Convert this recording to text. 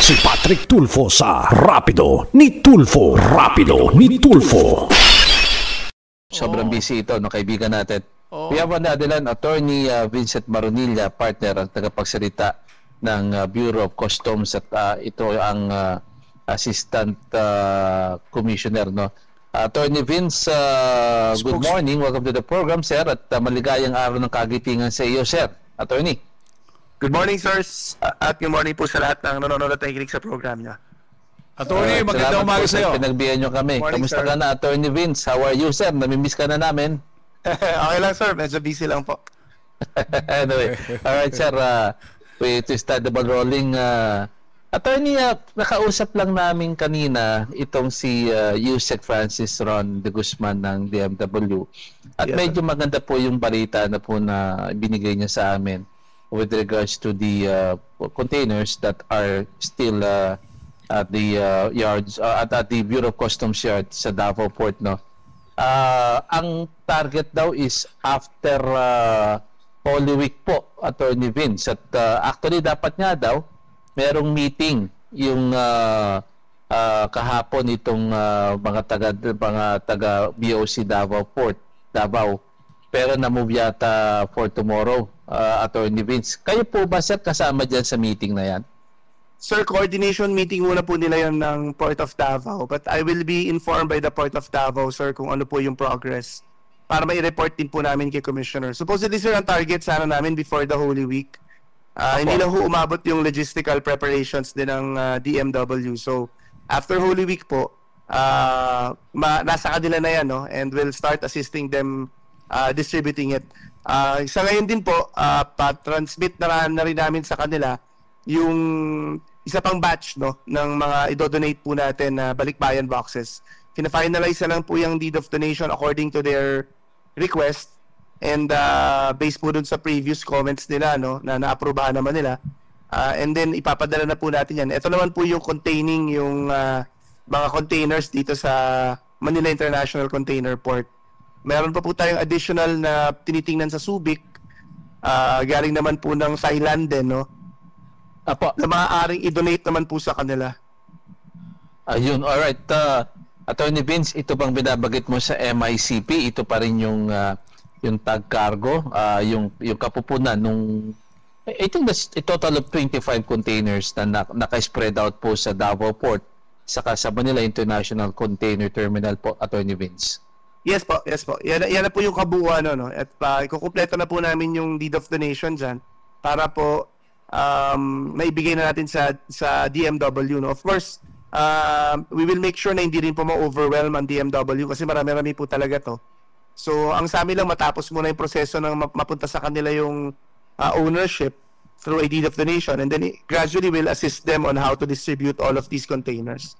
Si Patrick Tulfo sa Rapido ni Tulfo. Rapido ni Tulfo. Sobrang busy ito, no, kaibigan natin. We have on the other line, Attorney Vincent Maronilla, partner ang tagapagsalita ng Bureau of Customs at ito ang Assistant Commissioner, no. Attorney Vince, good morning. Welcome to the program, sir, at maligayang araw ng kagitingan sa iyo, sir. Attorney. Good morning, sirs. At good morning po sa lahat ng nanonood at nakikinig sa program niya. Attorney, magandang umaga sa iyo. Pinagbihan nyo kami. Morning, Kamusta sir. ka na, Attorney Vince? How are you, sir? Namimiss ka na namin. Okay lang, sir. Medyo busy lang po. Anyway, alright, sir. To start the ball rolling, Attorney, nakausap lang namin kanina itong si Yusek Francis Ron de Guzman ng DMW. At Yes, medyo maganda po yung balita na po na binigay niya sa amin with regards to the containers that are still at the yards, at the Bureau of Customs Yard sa Davao Port, no? Ang target daw is after Holy Week po, Attorney Vince. At actually dapat nga daw merong meeting yung kahapon itong mga taga BOC Davao Port, Davao. Pero na-move yata for tomorrow, Attorney Vince. Kayo po ba, sir, kasama dyan sa meeting na yan? Sir, coordination meeting muna po nila yan ng Port of Davao. But I will be informed by the Port of Davao, sir, kung ano po yung progress. Para mai-report din po namin kay Commissioner. Supposedly, sir, ang target sana namin before the Holy Week. Hindi lang ho umabot yung logistical preparations din ng DMW. So, after Holy Week po, nasa kanila na yan, no? And we'll start assisting them distributing it. Sa ngayon din po, pa-transmit na rin namin sa kanila yung isa pang batch, no, ng mga idodonate po natin na balikbayan boxes. Fina-finalize na lang po yung deed of donation according to their request, and based po dun sa previous comments nila, no, na naaprubahan naman nila, and then ipapadala na po natin yan. Ito naman po yung containing yung mga containers dito sa Manila International Container Port. Meron pa po tayong additional na tinitingnan sa Subic, galing naman po ng Thailand din, no? Apo. Na maaaring i-donate naman po sa kanila. Ayun, alright. Attorney Vince, ito bang binabagit mo sa MICP? Ito pa rin yung tag cargo, yung kapupunan nung, I think that's a total of 25 containers na naka-spread out po sa Davao Port saka sa Manila International Container Terminal po, Attorney Vince. Yes po, yes po. Yan na po yung kabuuan, no? At ikukumpleto na po namin yung deed of donation dyan para po maibigay na natin sa DMW, no? Of course, we will make sure na hindi rin po ma-overwhelm ang DMW kasi marami-rami po talaga to. So, ang sa amin lang matapos muna yung proseso ng mapunta sa kanila yung ownership through a deed of donation, and then gradually we'll assist them on how to distribute all of these containers.